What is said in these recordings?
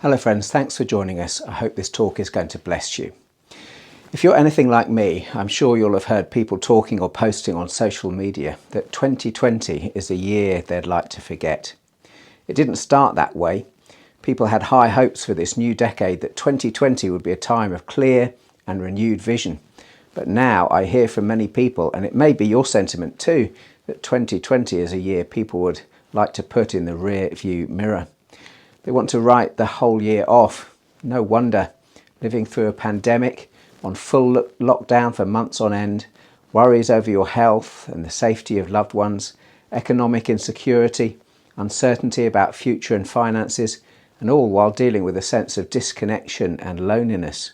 Hello friends, thanks for joining us. I hope this talk is going to bless you. If you're anything like me, I'm sure you'll have heard people talking or posting on social media that 2020 is a year they'd like to forget. It didn't start that way. People had high hopes for this new decade that 2020 would be a time of clear and renewed vision. But now I hear from many people, and it may be your sentiment too, that 2020 is a year people would like to put in the rear view mirror. They want to write the whole year off. No wonder. Living through a pandemic, on full lockdown for months on end, worries over your health and the safety of loved ones, economic insecurity, uncertainty about future and finances, and all while dealing with a sense of disconnection and loneliness.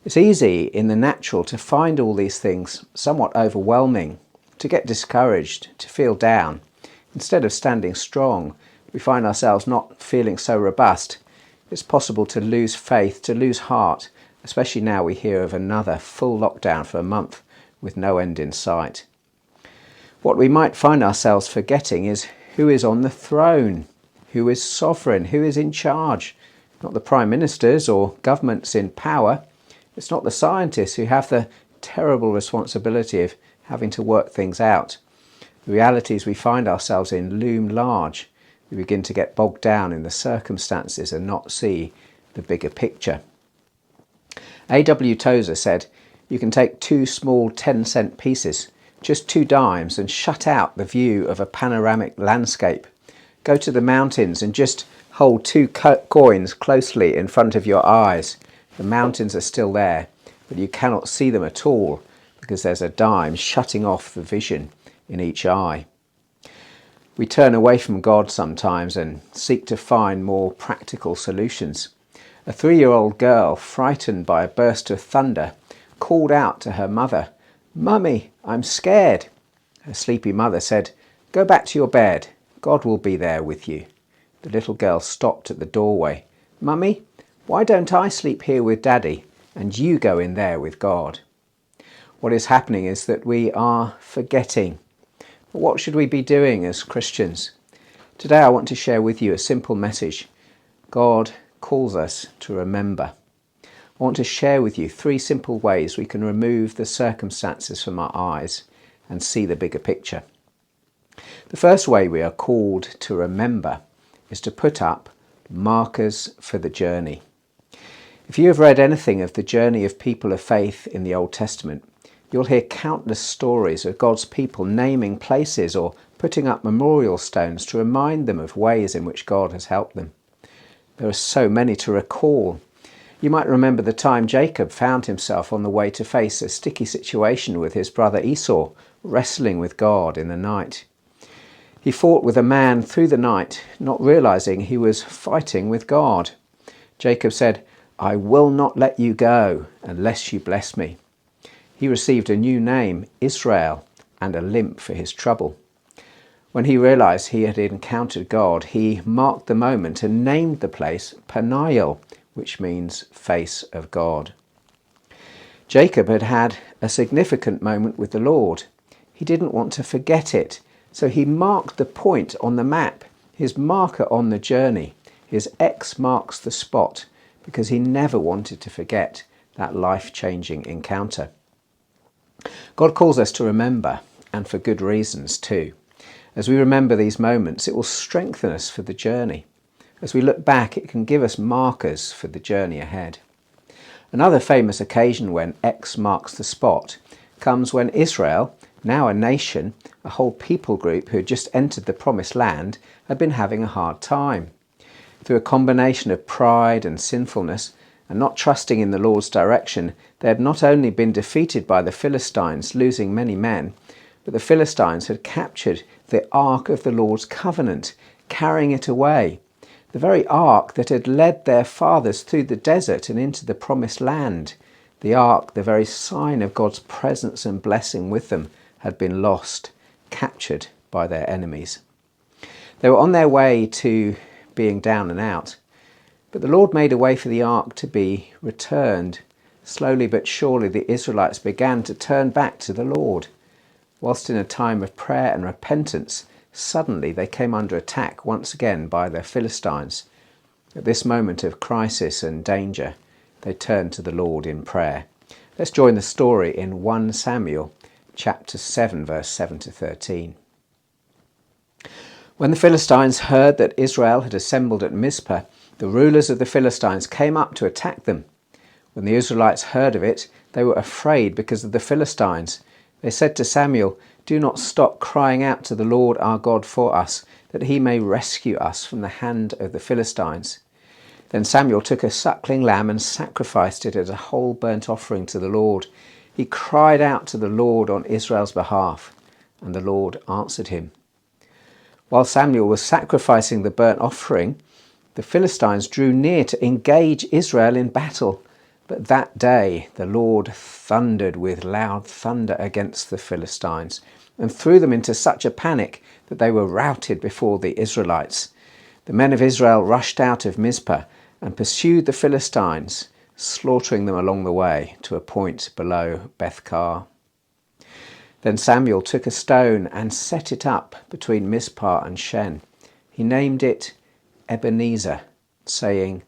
It's easy in the natural to find all these things somewhat overwhelming, to get discouraged, to feel down. Instead of standing strong, we find ourselves not feeling so robust. It's possible to lose faith, to lose heart, especially now we hear of another full lockdown for a month with no end in sight. What we might find ourselves forgetting is who is on the throne, who is sovereign, who is in charge. Not the prime ministers or governments in power. It's not the scientists who have the terrible responsibility of having to work things out. The realities we find ourselves in loom large. We begin to get bogged down in the circumstances and not see the bigger picture. A.W. Tozer said, "You can take two small 10-cent pieces, just 2 dimes, and shut out the view of a panoramic landscape. Go to the mountains and just hold 2 coins closely in front of your eyes. The mountains are still there, but you cannot see them at all because there's a dime shutting off the vision in each eye." We turn away from God sometimes and seek to find more practical solutions. A 3-year-old girl, frightened by a burst of thunder, called out to her mother, "Mummy, I'm scared." Her sleepy mother said, "Go back to your bed. God will be there with you." The little girl stopped at the doorway. "Mummy, why don't I sleep here with Daddy and you go in there with God?" What is happening is that we are forgetting. But what should we be doing as Christians? Today I want to share with you a simple message. God calls us to remember. I want to share with you 3 simple ways we can remove the circumstances from our eyes and see the bigger picture. The first way we are called to remember is to put up markers for the journey. If you have read anything of the journey of people of faith in the Old Testament, you'll hear countless stories of God's people naming places or putting up memorial stones to remind them of ways in which God has helped them. There are so many to recall. You might remember the time Jacob found himself on the way to face a sticky situation with his brother Esau, wrestling with God in the night. He fought with a man through the night, not realizing he was fighting with God. Jacob said, "I will not let you go unless you bless me." He received a new name, Israel, and a limp for his trouble. When he realized he had encountered God, he marked the moment and named the place Peniel, which means face of God. Jacob had had a significant moment with the Lord. He didn't want to forget it, so he marked the point on the map, his marker on the journey. His X marks the spot because he never wanted to forget that life-changing encounter. God calls us to remember, and for good reasons too. As we remember these moments, it will strengthen us for the journey. As we look back, it can give us markers for the journey ahead. Another famous occasion when X marks the spot comes when Israel, now a nation, a whole people group who had just entered the promised land, had been having a hard time. Through a combination of pride and sinfulness, and not trusting in the Lord's direction, they had not only been defeated by the Philistines, losing many men, but the Philistines had captured the Ark of the Lord's covenant, carrying it away. The very Ark that had led their fathers through the desert and into the promised land. The Ark, the very sign of God's presence and blessing with them, had been lost, captured by their enemies. They were on their way to being down and out, but the Lord made a way for the Ark to be returned. Slowly but surely the Israelites began to turn back to the Lord. Whilst in a time of prayer and repentance, suddenly they came under attack once again by the Philistines. At this moment of crisis and danger, they turned to the Lord in prayer. Let's join the story in 1 Samuel chapter 7, verse 7 to 13. When the Philistines heard that Israel had assembled at Mizpah, the rulers of the Philistines came up to attack them. When the Israelites heard of it, they were afraid because of the Philistines. They said to Samuel, "Do not stop crying out to the Lord our God for us, that he may rescue us from the hand of the Philistines." Then Samuel took a suckling lamb and sacrificed it as a whole burnt offering to the Lord. He cried out to the Lord on Israel's behalf, and the Lord answered him. While Samuel was sacrificing the burnt offering, the Philistines drew near to engage Israel in battle. But that day the Lord thundered with loud thunder against the Philistines and threw them into such a panic that they were routed before the Israelites. The men of Israel rushed out of Mizpah and pursued the Philistines, slaughtering them along the way to a point below Bethkar. Then Samuel took a stone and set it up between Mizpah and Shen. He named it Ebenezer, saying,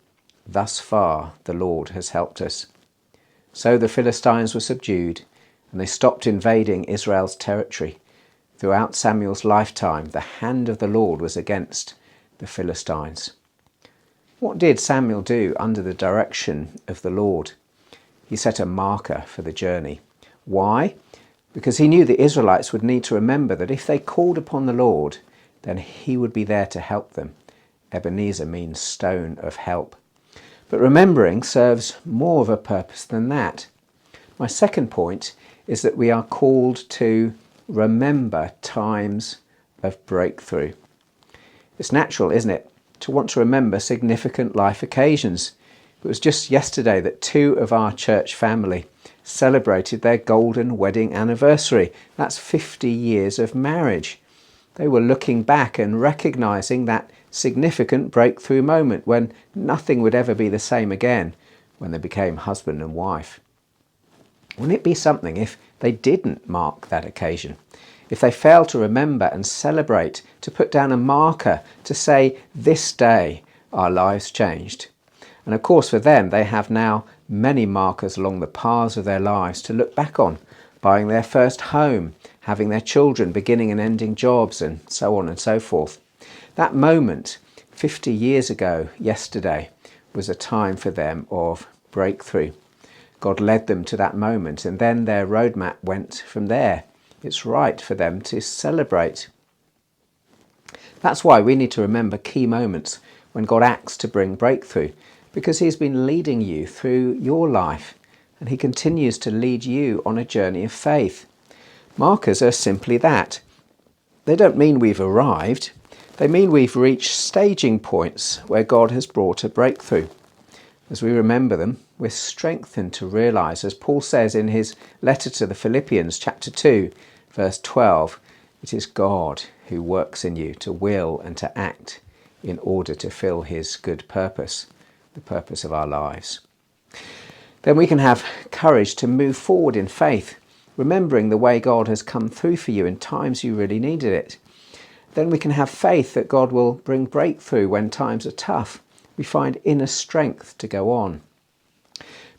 "Thus far the Lord has helped us." So the Philistines were subdued, and they stopped invading Israel's territory. Throughout Samuel's lifetime, the hand of the Lord was against the Philistines. What did Samuel do under the direction of the Lord? He set a marker for the journey. Why? Because he knew the Israelites would need to remember that if they called upon the Lord, then he would be there to help them. Ebenezer means stone of help. But remembering serves more of a purpose than that. My second point is that we are called to remember times of breakthrough. It's natural, isn't it, to want to remember significant life occasions. It was just yesterday that 2 of our church family celebrated their golden wedding anniversary. That's 50 years of marriage. They were looking back and recognizing that significant breakthrough moment when nothing would ever be the same again, when they became husband and wife. Wouldn't it be something if they didn't mark that occasion? If they failed to remember and celebrate, to put down a marker to say, this day our lives changed. And of course for them, they have now many markers along the paths of their lives to look back on, buying their first home, having their children beginning and ending jobs, and so on and so forth. That moment, 50 years ago, yesterday, was a time for them of breakthrough. God led them to that moment, and then their roadmap went from there. It's right for them to celebrate. That's why we need to remember key moments when God acts to bring breakthrough, because he's been leading you through your life, and he continues to lead you on a journey of faith. Markers are simply that. They don't mean we've arrived. They mean we've reached staging points where God has brought a breakthrough. As we remember them, we're strengthened to realise, as Paul says in his letter to the Philippians, chapter 2, verse 12, it is God who works in you to will and to act in order to fill his good purpose, the purpose of our lives. Then we can have courage to move forward in faith, remembering the way God has come through for you in times you really needed it. Then we can have faith that God will bring breakthrough when times are tough. We find inner strength to go on.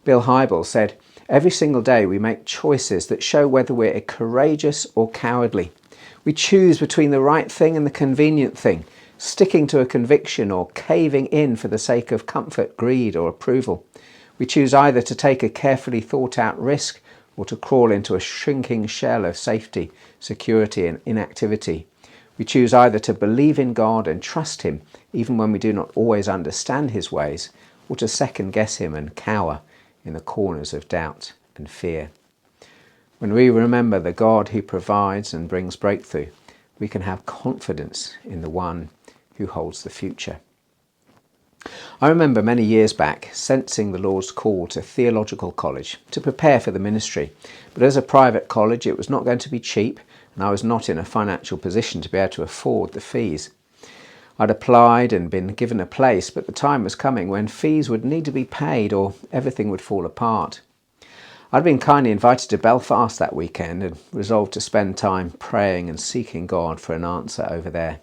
Bill Hybels said, "Every single day we make choices that show whether we're courageous or cowardly. We choose between the right thing and the convenient thing, sticking to a conviction or caving in for the sake of comfort, greed or approval. We choose either to take a carefully thought out risk or to crawl into a shrinking shell of safety, security and inactivity. We choose either to believe in God and trust him, even when we do not always understand his ways, or to second guess him and cower in the corners of doubt and fear." When we remember the God who provides and brings breakthrough, we can have confidence in the one who holds the future. I remember many years back sensing the Lord's call to theological college to prepare for the ministry. But as a private college, it was not going to be cheap, and I was not in a financial position to be able to afford the fees. I'd applied and been given a place, but the time was coming when fees would need to be paid or everything would fall apart. I'd been kindly invited to Belfast that weekend and resolved to spend time praying and seeking God for an answer over there.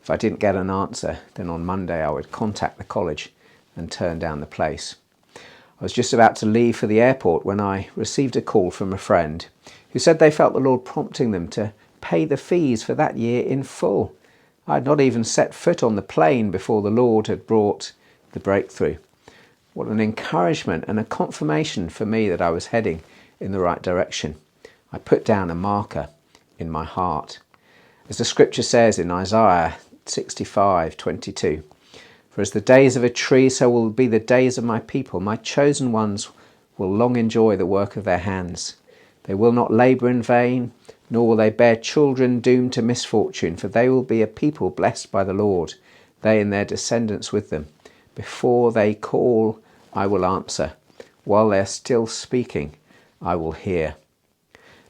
If I didn't get an answer, then on Monday I would contact the college and turn down the place. I was just about to leave for the airport when I received a call from a friend who said they felt the Lord prompting them to pay the fees for that year in full. I had not even set foot on the plane before the Lord had brought the breakthrough. What an encouragement and a confirmation for me that I was heading in the right direction. I put down a marker in my heart. As the scripture says in Isaiah 65:22, "For as the days of a tree, so will be the days of my people. My chosen ones will long enjoy the work of their hands. They will not labour in vain, nor will they bear children doomed to misfortune, for they will be a people blessed by the Lord, they and their descendants with them. Before they call, I will answer. While they are still speaking, I will hear."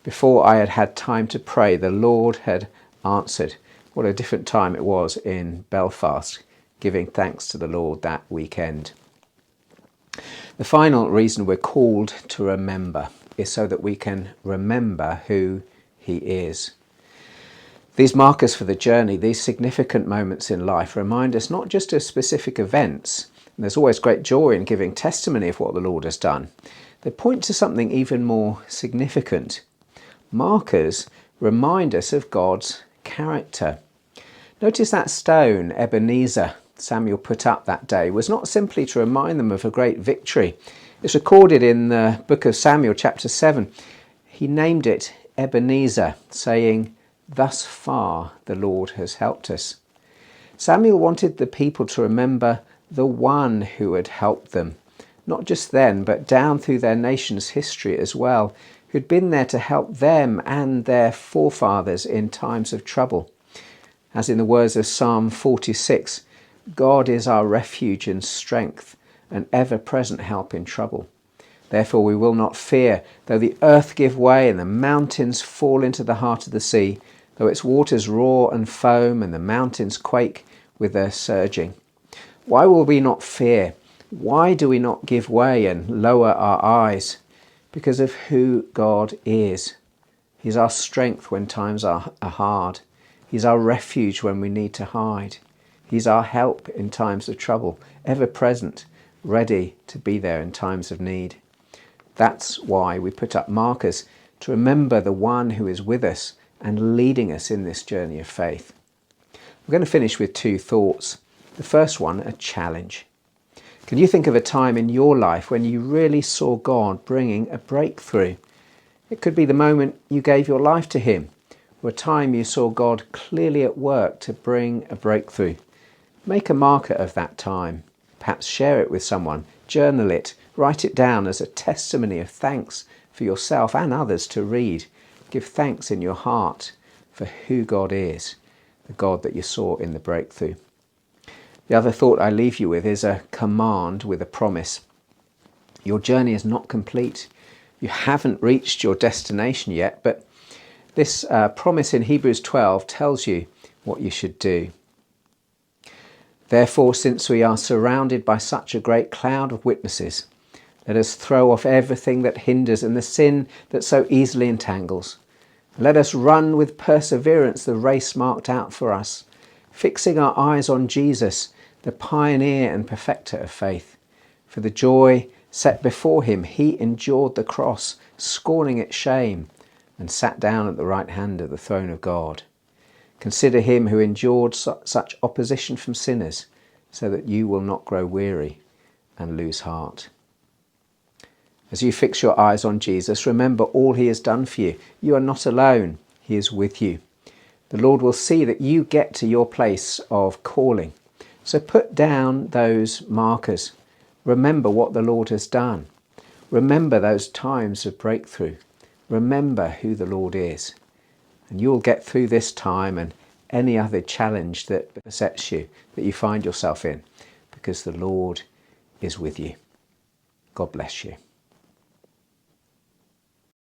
Before I had had time to pray, the Lord had answered. What a different time it was in Belfast, giving thanks to the Lord that weekend. The final reason we're called to remember is so that we can remember who He is. These markers for the journey, these significant moments in life, remind us not just of specific events, and there's always great joy in giving testimony of what the Lord has done. They point to something even more significant. Markers remind us of God's character. Notice that stone, Ebenezer, Samuel put up that day was not simply to remind them of a great victory. It's recorded in the book of Samuel, chapter 7. He named it Ebenezer, saying, "Thus far the Lord has helped us." Samuel wanted the people to remember the one who had helped them, not just then, but down through their nation's history as well, who'd been there to help them and their forefathers in times of trouble. As in the words of Psalm 46, "God is our refuge and strength, an ever-present help in trouble. Therefore we will not fear, though the earth give way and the mountains fall into the heart of the sea, though its waters roar and foam and the mountains quake with their surging." Why will we not fear? Why do we not give way and lower our eyes? Because of who God is. He's our strength when times are hard. He's our refuge when we need to hide. He's our help in times of trouble, ever present, ready to be there in times of need. That's why we put up markers, to remember the one who is with us and leading us in this journey of faith. We're going to finish with two thoughts. The first one, a challenge. Can you think of a time in your life when you really saw God bringing a breakthrough? It could be the moment you gave your life to Him, or a time you saw God clearly at work to bring a breakthrough. Make a marker of that time. Perhaps share it with someone, journal it, write it down as a testimony of thanks for yourself and others to read. Give thanks in your heart for who God is, the God that you saw in the breakthrough. The other thought I leave you with is a command with a promise. Your journey is not complete. You haven't reached your destination yet, but this promise in Hebrews 12 tells you what you should do. "Therefore, since we are surrounded by such a great cloud of witnesses, let us throw off everything that hinders and the sin that so easily entangles. Let us run with perseverance the race marked out for us, fixing our eyes on Jesus, the pioneer and perfecter of faith. For the joy set before him, he endured the cross, scorning its shame, and sat down at the right hand of the throne of God. Consider him who endured such opposition from sinners, so that you will not grow weary and lose heart." As you fix your eyes on Jesus, remember all he has done for you. You are not alone. He is with you. The Lord will see that you get to your place of calling. So put down those markers. Remember what the Lord has done. Remember those times of breakthrough. Remember who the Lord is. And you'll get through this time and any other challenge that besets you, that you find yourself in, because the Lord is with you. God bless you.